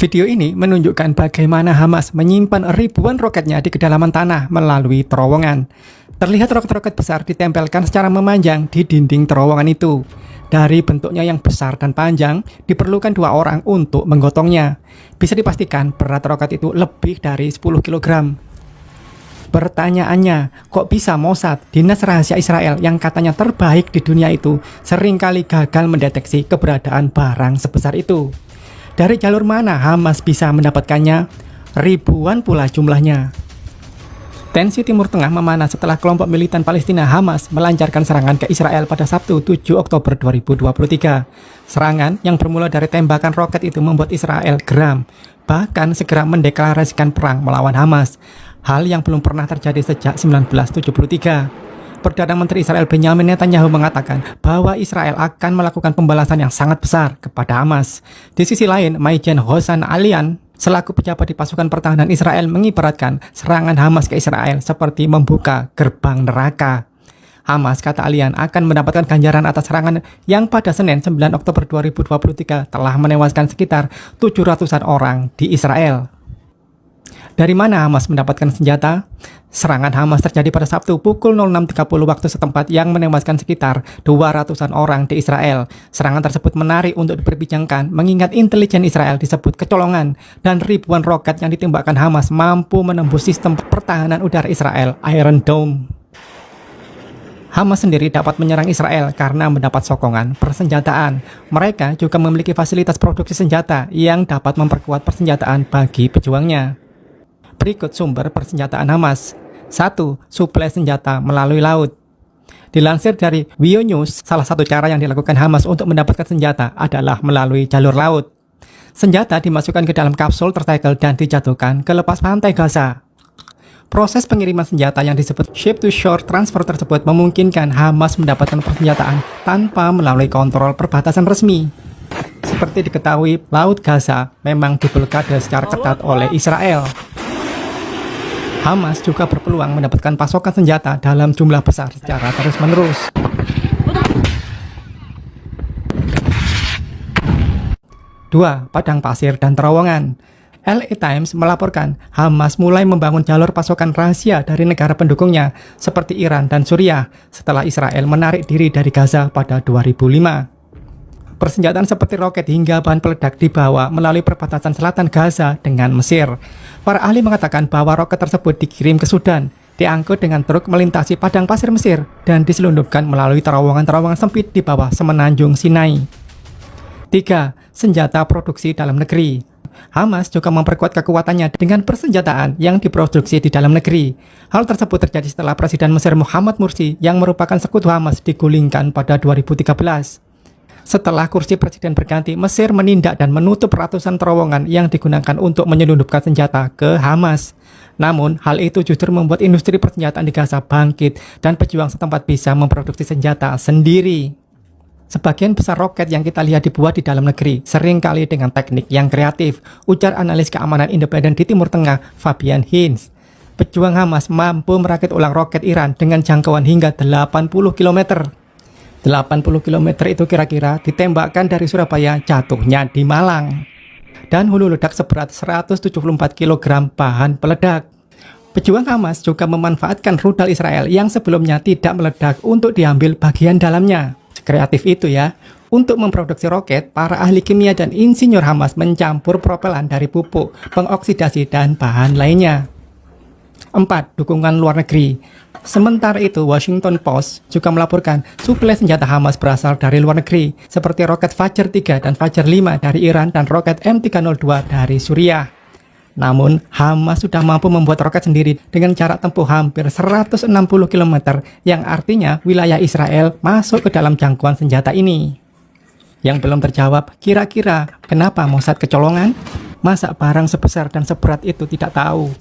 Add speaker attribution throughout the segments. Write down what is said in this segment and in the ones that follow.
Speaker 1: Video ini menunjukkan bagaimana Hamas menyimpan ribuan roketnya di kedalaman tanah melalui terowongan. Terlihat roket-roket besar ditempelkan secara memanjang di dinding terowongan itu. Dari bentuknya yang besar dan panjang, diperlukan 2 orang untuk menggotongnya. Bisa dipastikan berat roket itu lebih dari 10 kg. Pertanyaannya, kok bisa Mossad, dinas rahasia Israel yang katanya terbaik di dunia itu, seringkali gagal mendeteksi keberadaan barang sebesar itu? Dari jalur mana Hamas bisa mendapatkannya? Ribuan pula jumlahnya. Tensi Timur Tengah memanas setelah kelompok militan Palestina Hamas melancarkan serangan ke Israel pada Sabtu 7 Oktober 2023. Serangan yang bermula dari tembakan roket itu membuat Israel geram, bahkan segera mendeklarasikan perang melawan Hamas. Hal yang belum pernah terjadi sejak 1973. Perdana Menteri Israel Benjamin Netanyahu mengatakan bahwa Israel akan melakukan pembalasan yang sangat besar kepada Hamas. Di sisi lain, Majen Hossan Alian, selaku pejabat di pasukan pertahanan Israel, mengibaratkan serangan Hamas ke Israel seperti membuka gerbang neraka. Hamas, kata Alian, akan mendapatkan ganjaran atas serangan yang pada Senin 9 Oktober 2023 telah menewaskan sekitar 700-an orang di Israel. Dari mana Hamas mendapatkan senjata? Serangan Hamas terjadi pada Sabtu pukul 06.30 waktu setempat yang menewaskan sekitar 200-an orang di Israel. Serangan tersebut menarik untuk diperbincangkan mengingat intelijen Israel disebut kecolongan dan ribuan roket yang ditembakkan Hamas mampu menembus sistem pertahanan udara Israel, Iron Dome. Hamas sendiri dapat menyerang Israel karena mendapat sokongan persenjataan. Mereka juga memiliki fasilitas produksi senjata yang dapat memperkuat persenjataan bagi pejuangnya. Berikut sumber persenjataan Hamas. 1. Suplai senjata melalui laut. Dilansir dari Wio News, salah satu cara yang dilakukan Hamas untuk mendapatkan senjata adalah melalui jalur laut. Senjata dimasukkan ke dalam kapsul tertegel dan dijatuhkan ke lepas pantai Gaza. Proses pengiriman senjata yang disebut ship-to-shore transfer tersebut memungkinkan Hamas mendapatkan persenjataan tanpa melalui kontrol perbatasan resmi. Seperti diketahui, Laut Gaza memang diblokade secara ketat oleh Israel. Hamas juga berpeluang mendapatkan pasokan senjata dalam jumlah besar secara terus-menerus. 2. Padang pasir dan terowongan. LA Times melaporkan Hamas mulai membangun jalur pasokan rahasia dari negara pendukungnya seperti Iran dan Suriah setelah Israel menarik diri dari Gaza pada 2005. Persenjataan seperti roket hingga bahan peledak dibawa melalui perbatasan selatan Gaza dengan Mesir. Para ahli mengatakan bahwa roket tersebut dikirim ke Sudan, diangkut dengan truk melintasi padang pasir Mesir, dan diselundupkan melalui terowongan-terowongan sempit di bawah semenanjung Sinai. 3. Senjata produksi dalam negeri. Hamas juga memperkuat kekuatannya dengan persenjataan yang diproduksi di dalam negeri. Hal tersebut terjadi setelah Presiden Mesir Mohamed Morsi yang merupakan sekutu Hamas digulingkan pada 2013. Setelah kursi presiden berganti, Mesir menindak dan menutup ratusan terowongan yang digunakan untuk menyelundupkan senjata ke Hamas. Namun, hal itu justru membuat industri persenjataan di Gaza bangkit dan pejuang setempat bisa memproduksi senjata sendiri. Sebagian besar roket yang kita lihat dibuat di dalam negeri, seringkali dengan teknik yang kreatif, ujar analis keamanan independen di Timur Tengah, Fabian Hinz. Pejuang Hamas mampu merakit ulang roket Iran dengan jangkauan hingga 80 km. 80 km itu kira-kira ditembakkan dari Surabaya, jatuhnya di Malang. Dan hulu ledak seberat 174 kg bahan peledak. Pejuang Hamas juga memanfaatkan rudal Israel yang sebelumnya tidak meledak untuk diambil bagian dalamnya. Kreatif itu ya. Untuk memproduksi roket, para ahli kimia dan insinyur Hamas mencampur propelan dari pupuk, pengoksidasi, dan bahan lainnya. 4. Dukungan luar negeri. Sementara itu, Washington Post juga melaporkan suplai senjata Hamas berasal dari luar negeri, seperti roket Fajr 3 dan Fajr 5 dari Iran dan roket M302 dari Suriah. Namun, Hamas sudah mampu membuat roket sendiri dengan jarak tempuh hampir 160 km, yang artinya wilayah Israel masuk ke dalam jangkauan senjata ini. Yang belum terjawab, kira-kira kenapa Mossad kecolongan? Masa barang sebesar dan seberat itu tidak tahu?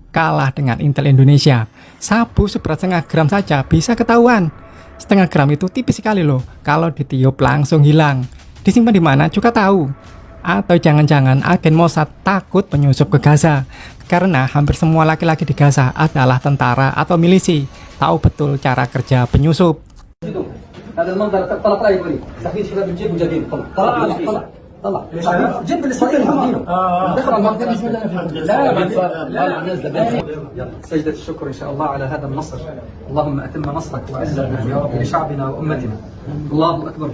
Speaker 1: Kalah dengan Intel Indonesia. Sabu seberat setengah gram saja bisa ketahuan. Setengah gram itu tipis sekali loh. Kalau ditiup langsung hilang. Disimpan di mana juga tahu. Atau jangan-jangan agen Mossad takut penyusup ke Gaza. Karena hampir semua laki-laki di Gaza adalah tentara atau milisi. Tahu betul cara kerja penyusup.
Speaker 2: طلع جيب الاسرائيلي حاطينه دخل المنطقه لا سجدة الشكر ان شاء الله على هذا النصر. اللهم اتم نصرك واعزنا يا رب لشعبنا وامتنا. الله اكبر.